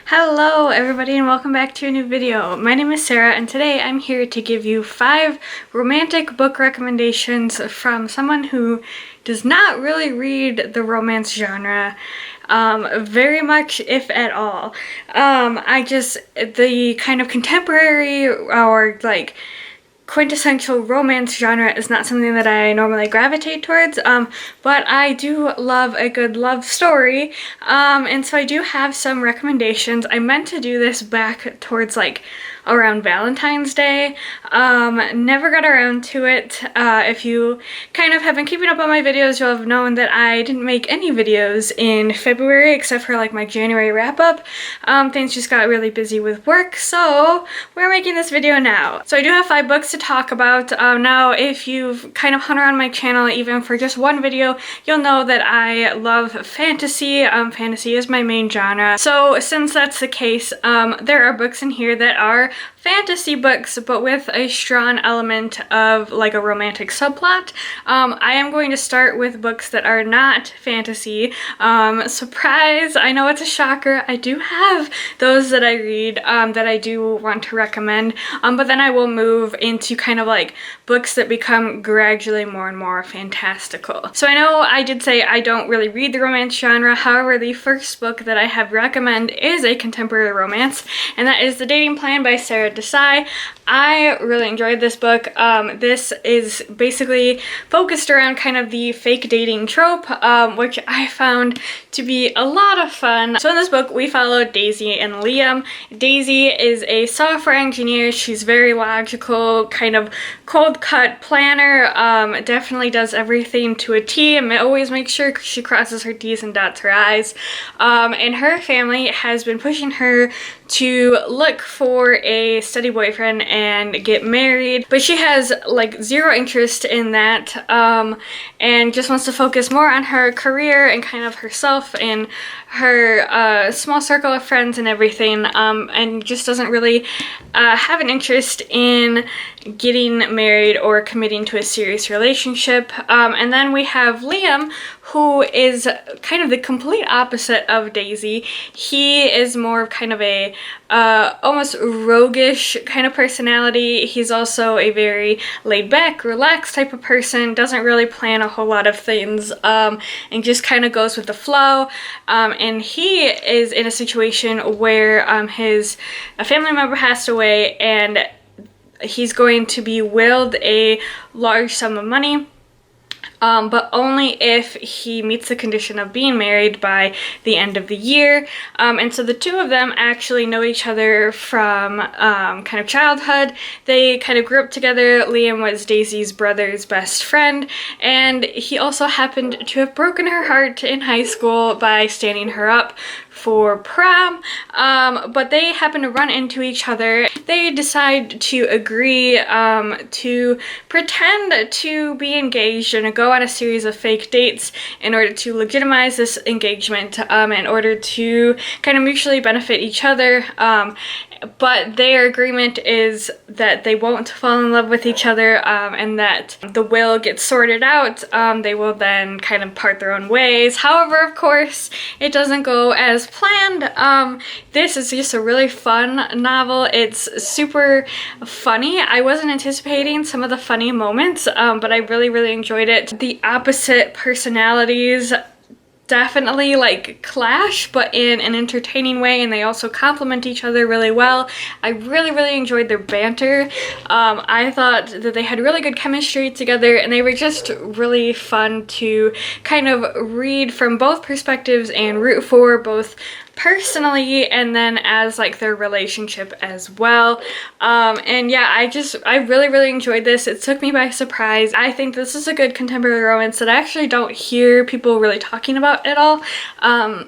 Hello everybody and welcome back to a new video. My name is Sarah and today I'm here to give you 5 romantic book recommendations from someone who does not really read the romance genre very much, if at all. The kind of contemporary or like quintessential romance genre is not something that I normally gravitate towards, but I do love a good love story, and so I do have some recommendations. I meant to do this back towards like around Valentine's Day, never got around to it. If you kind of have been keeping up on my videos, you'll have known that I didn't make any videos in February except for like my January wrap-up. Things just got really busy with work, so we're making this video now. So I do have 5 books to talk about. Now, if you've kind of hung around my channel even for just one video, you'll know that I love fantasy. Fantasy is my main genre. So since that's the case, there are books in here that are fantasy books but with a strong element of like a romantic subplot. I am going to start with books that are not fantasy. Surprise, I know it's a shocker. I do have those that I read that I do want to recommend, but then I will move into kind of like books that become gradually more and more fantastical. So I know I did say I don't really read the romance genre, however the first book that I have recommend is a contemporary romance, and that is The Dating Plan by Sarah Desai. I really enjoyed this book. This is basically focused around kind of the fake dating trope, which I found to be a lot of fun. So in this book, we follow Daisy and Liam. Daisy is a software engineer. She's very logical, kind of cold-cut planner, definitely does everything to a T and always makes sure she crosses her T's and dots her I's. And her family has been pushing her to look for a steady boyfriend and get married, but she has like zero interest in that, and just wants to focus more on her career and kind of herself and her small circle of friends and everything, and just doesn't really have an interest in getting married or committing to a serious relationship. And then we have Liam, who is kind of the complete opposite of Daisy. He is more of kind of a almost roguish kind of personality. He's also a very laid-back, relaxed type of person, doesn't really plan a whole lot of things, and just kind of goes with the flow. And he is in a situation where a family member passed away, and he's going to be willed a large sum of money, but only if he meets the condition of being married by the end of the year. And so the two of them actually know each other from kind of childhood. They kind of grew up together. Liam was Daisy's brother's best friend, and he also happened to have broken her heart in high school by standing her up for prom, but they happen to run into each other. They decide to agree to pretend to be engaged and go on a series of fake dates in order to legitimize this engagement, in order to kind of mutually benefit each other. But their agreement is that they won't fall in love with each other, and that the will gets sorted out. They will then kind of part their own ways. However, of course, it doesn't go as planned. This is just a really fun novel. It's super funny. I wasn't anticipating some of the funny moments, but I really enjoyed it. The opposite personalities definitely like clash, but in an entertaining way, and they also complement each other really well. I really enjoyed their banter. I thought that they had really good chemistry together, and they were just really fun to kind of read from both perspectives and root for, both personally and then as like their relationship as well. And yeah, I really enjoyed this. It took me by surprise. I think this is a good contemporary romance that I actually don't hear people really talking about at all.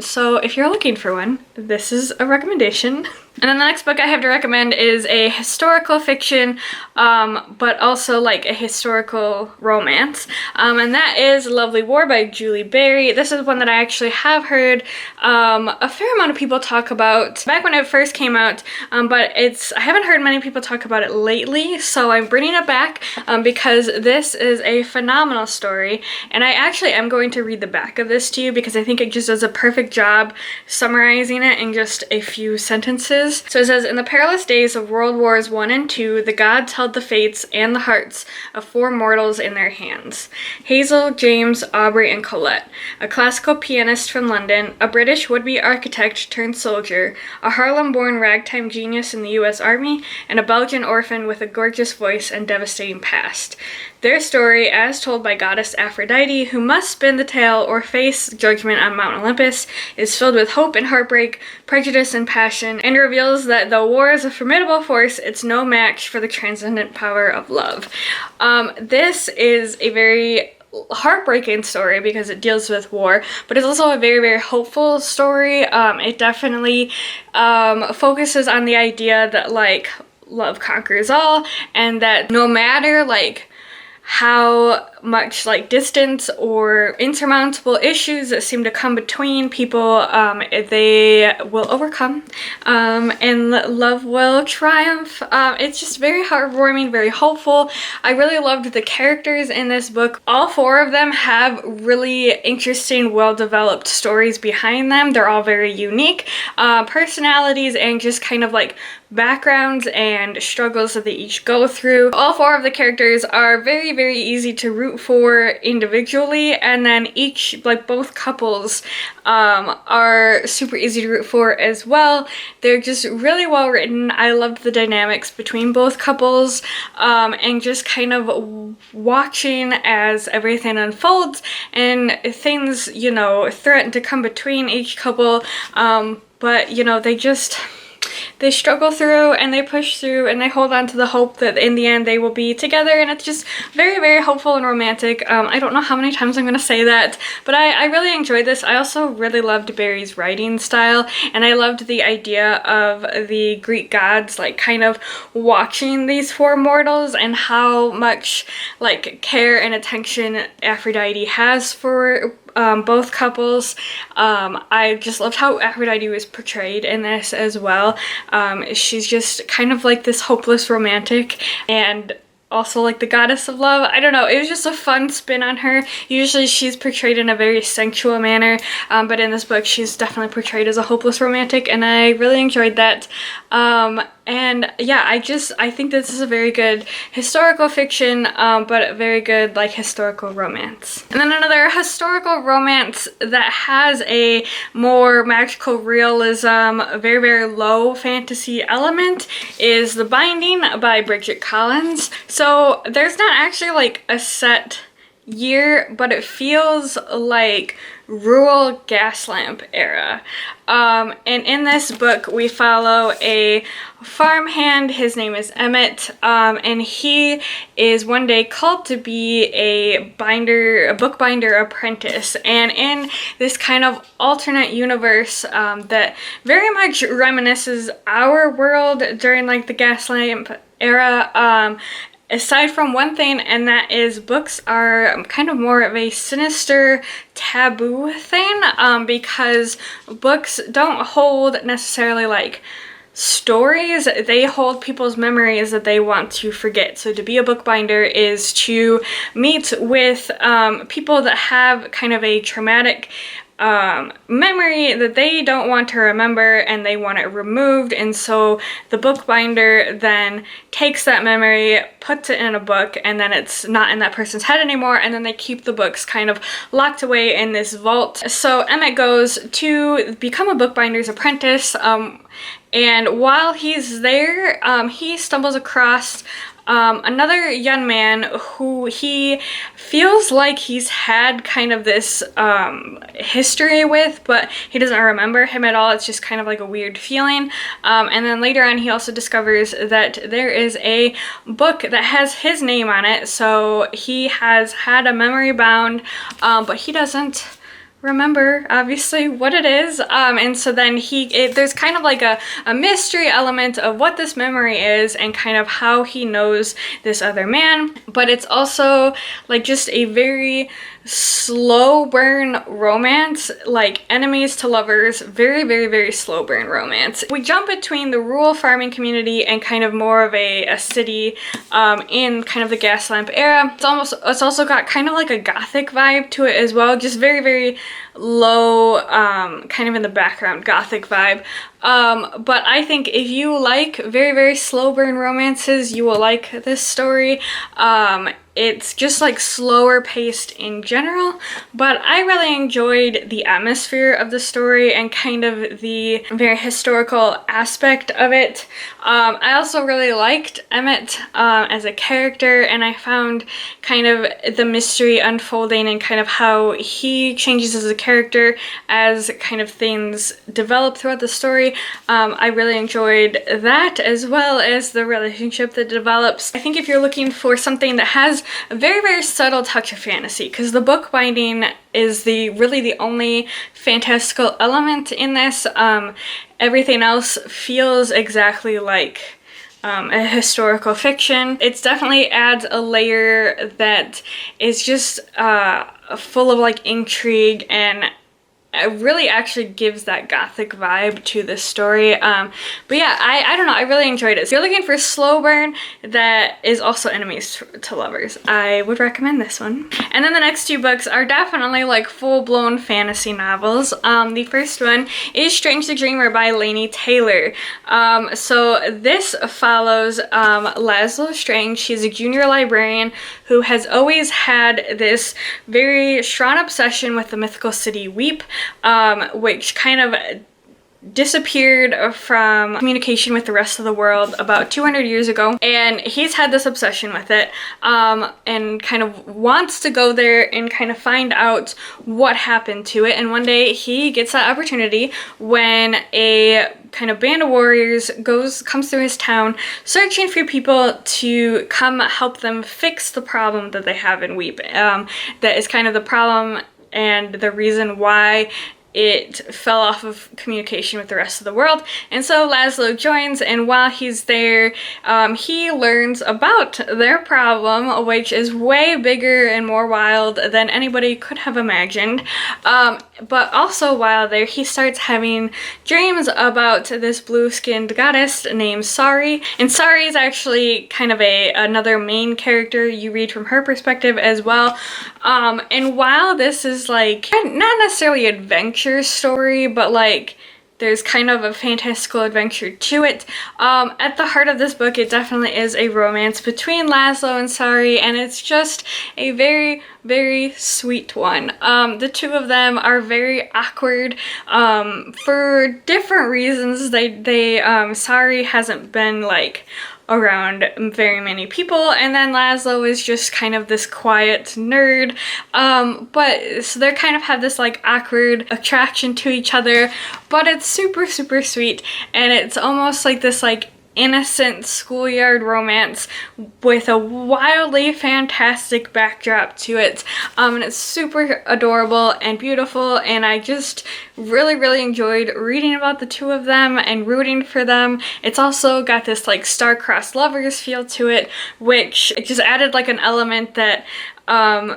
So if you're looking for one, this is a recommendation. And then the next book I have to recommend is a historical fiction, but also like a historical romance. And that is Lovely War by Julie Berry. This is one that I actually have heard a fair amount of people talk about back when it first came out, but I haven't heard many people talk about it lately, so I'm bringing it back because this is a phenomenal story. And I actually am going to read the back of this to you because I think it just does a perfect job summarizing it in just a few sentences. So it says, in the perilous days of World Wars I and II, the gods held the fates and the hearts of 4 mortals in their hands. Hazel, James, Aubrey, and Colette, a classical pianist from London, a British would-be architect turned soldier, a Harlem-born ragtime genius in the U.S. Army, and a Belgian orphan with a gorgeous voice and devastating past. Their story, as told by goddess Aphrodite, who must spin the tale or face judgment on Mount Olympus, is filled with hope and heartbreak, prejudice and passion, and reveals that though war is a formidable force, it's no match for the transcendent power of love. This is a very heartbreaking story because it deals with war, but it's also a very, very hopeful story. It definitely focuses on the idea that, like, love conquers all, and that no matter, like, how much like distance or insurmountable issues that seem to come between people, they will overcome, and love will triumph. It's just very heartwarming, very hopeful. I really loved the characters in this book. All 4 of them have really interesting, well-developed stories behind them. They're all very unique personalities and just kind of like backgrounds and struggles that they each go through. All 4 of the characters are very, very easy to root for individually, and then both couples are super easy to root for as well. They're just really well written. I loved the dynamics between both couples, and just kind of watching as everything unfolds and things, you know, threaten to come between each couple, but you know, they struggle through and they push through and they hold on to the hope that in the end they will be together, and it's just very, very hopeful and romantic. I don't know how many times I'm going to say that, but I really enjoyed this. I also really loved Barry's writing style, and I loved the idea of the Greek gods like kind of watching these 4 mortals and how much like care and attention Aphrodite has for both couples. I just loved how Aphrodite was portrayed in this as well. She's just kind of like this hopeless romantic and also like the goddess of love. I don't know, it was just a fun spin on her. Usually she's portrayed in a very sensual manner, but in this book she's definitely portrayed as a hopeless romantic, and I really enjoyed that. And yeah, I think this is a very good historical fiction, but a very good like historical romance. And then another historical romance that has a more magical realism, very, very low fantasy element is The Binding by Bridget Collins. So there's not actually like a set year, but it feels like rural gas lamp era. And in this book we follow a farmhand. His name is Emmett, and he is one day called to be a bookbinder apprentice. And in this kind of alternate universe that very much reminisces our world during like the gas lamp era, aside from one thing, and that is books are kind of more of a sinister taboo thing, because books don't hold necessarily like stories, they hold people's memories that they want to forget. So to be a bookbinder is to meet with people that have kind of a traumatic memory that they don't want to remember and they want it removed, and so the bookbinder then takes that memory, puts it in a book, and then it's not in that person's head anymore, and then they keep the books kind of locked away in this vault. So Emmett goes to become a bookbinder's apprentice, and while he's there, he stumbles across another young man who he feels like he's had kind of this history with, but he doesn't remember him at all. It's just kind of like a weird feeling. And then later on he also discovers that there is a book that has his name on it, so he has had a memory bound, but he doesn't remember obviously what it is, and so then there's kind of like a mystery element of what this memory is and kind of how he knows this other man, but it's also like just a very slow burn romance, like enemies to lovers, very, very, very slow burn romance. We jump between the rural farming community and kind of more of a city in kind of the gas lamp era. It's also got kind of like a gothic vibe to it as well, just very, very low, kind of in the background gothic vibe. But I think if you like very, very slow burn romances, you will like this story. It's just like slower paced in general, but I really enjoyed the atmosphere of the story and kind of the very historical aspect of it. I also really liked Emmett as a character, and I found kind of the mystery unfolding and kind of how he changes as a character as kind of things develop throughout the story. I really enjoyed that, as well as the relationship that develops. I think if you're looking for something that has a very, very subtle touch of fantasy, because the bookbinding is really the only fantastical element in this. Everything else feels exactly like a historical fiction. It definitely adds a layer that is just full of like intrigue, and it really actually gives that gothic vibe to this story. But yeah, I don't know, I really enjoyed it. If you're looking for slow burn that is also enemies to lovers, I would recommend this one. And then the next two books are definitely like full-blown fantasy novels. The first one is Strange the Dreamer by Laini Taylor. So this follows Laszlo Strange. He's a junior librarian who has always had this very strong obsession with the mythical city Weep, which kind of disappeared from communication with the rest of the world about 200 years ago, and he's had this obsession with it, and kind of wants to go there and kind of find out what happened to it. And one day he gets that opportunity when a kind of band of warriors comes through his town searching for people to come help them fix the problem that they have in Weep. That is kind of the problem and the reason why it fell off of communication with the rest of the world. And so Laszlo joins, and while he's there, he learns about their problem, which is way bigger and more wild than anybody could have imagined. But also while there, he starts having dreams about this blue-skinned goddess named Sari. And Sari is actually kind of another main character. You read from her perspective as well. And while this is like not necessarily adventure story, but like there's kind of a fantastical adventure to it, at the heart of this book, it definitely is a romance between Laszlo and Sari, and it's just a very, very sweet one. The two of them are very awkward for different reasons. Sari hasn't been like around very many people, and then Laszlo is just kind of this quiet nerd, but so they kind of have this like awkward attraction to each other, but it's super, super sweet, and it's almost like this like innocent schoolyard romance with a wildly fantastic backdrop to it, and it's super adorable and beautiful, and I just really, really enjoyed reading about the two of them and rooting for them. It's also got this like star-crossed lovers feel to it, which just added like an element that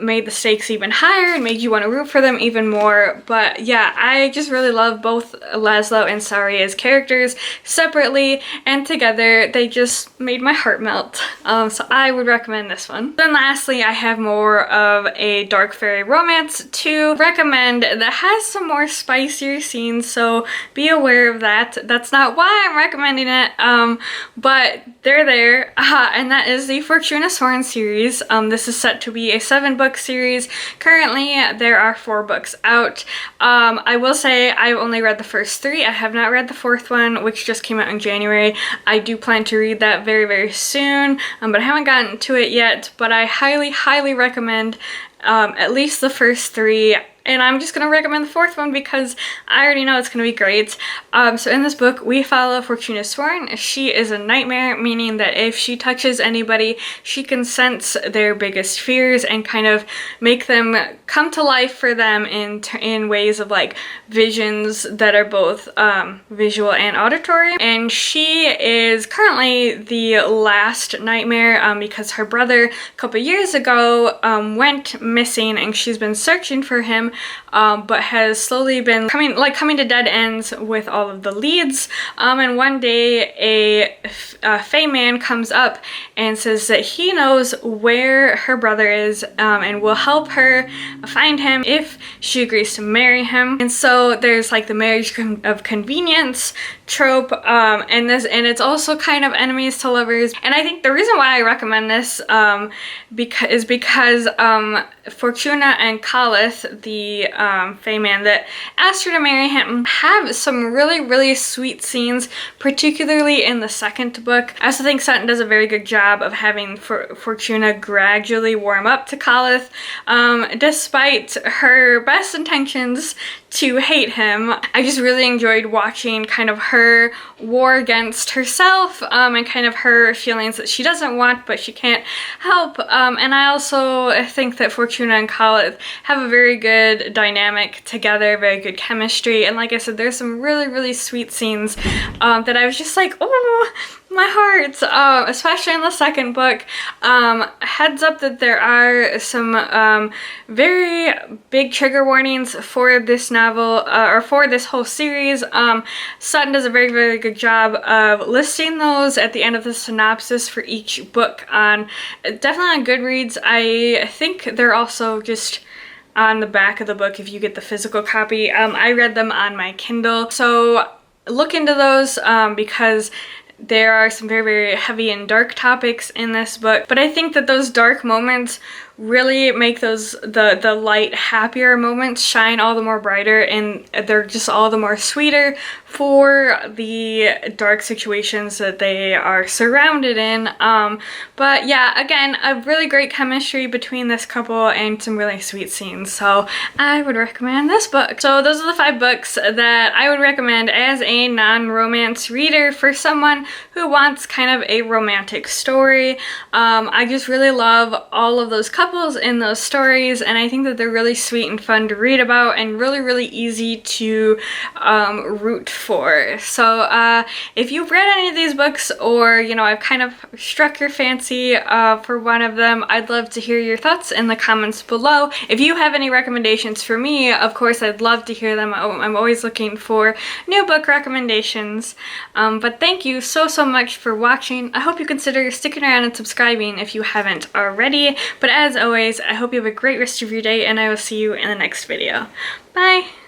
made the stakes even higher and made you want to root for them even more. But yeah, I just really love both Laszlo and Sari as characters separately, and together they just made my heart melt. So I would recommend this one. Then lastly, I have more of a dark fairy romance to recommend that has some more spicier scenes, so be aware of that. That's not why I'm recommending it, but they're there, and that is the Fortunas Horn series. This is set to be a 7-book series. Currently, there are 4 books out. I will say I've only read the first 3. I have not read the 4th one, which just came out in January. I do plan to read that very, very soon, but I haven't gotten to it yet. But I highly, highly recommend at least the first 3. and I'm just gonna recommend the fourth one because I already know it's gonna be great. So in this book, we follow Fortunas Horn. She is a nightmare, meaning that if she touches anybody, she can sense their biggest fears and kind of make them come to life for them in ways of like visions that are both visual and auditory. And she is currently the last nightmare because her brother a couple years ago went missing, and she's been searching for him, but has slowly been coming to dead ends with all of the leads. And one day a Fey man comes up and says that he knows where her brother is and will help her find him if she agrees to marry him. And so there's like the marriage of convenience trope, and it's also kind of enemies to lovers. And I think the reason why I recommend this is because Fortuna and Kalith, the Fey man that asked her to marry him, have some really sweet scenes, particularly in the second book. I also think Sutton does a very good job of having Fortuna gradually warm up to Kalith, despite her best intentions to hate him. I just really enjoyed watching kind of her war against herself, and kind of her feelings that she doesn't want but she can't help. And I also think that Fortuna and Kalith have a very good dynamic together, very good chemistry, and like I said, there's some really sweet scenes that I was just like, oh, my heart, especially in the second book. Heads up that there are some very big trigger warnings for this novel, or for this whole series. Sutton does a very good job of listing those at the end of the synopsis for each book definitely on Goodreads. I think they're also just on the back of the book if you get the physical copy. I read them on my Kindle, so look into those because there are some very heavy and dark topics in this book, but I think that those dark moments really make the light, happier moments shine all the more brighter, and they're just all the more sweeter for the dark situations that they are surrounded in. But yeah, again, a really great chemistry between this couple and some really sweet scenes, so I would recommend this book. So those are the 5 books that I would recommend as a non-romance reader for someone who wants kind of a romantic story. I just really love all of those couples in those stories, and I think that they're really sweet and fun to read about and really easy to root for. So if you've read any of these books, or I've kind of struck your fancy for one of them, I'd love to hear your thoughts in the comments below. If you have any recommendations for me, of course I'd love to hear them. I'm always looking for new book recommendations. But thank you so much for watching. I hope you consider sticking around and subscribing if you haven't already. But as always, I hope you have a great rest of your day, and I will see you in the next video. Bye!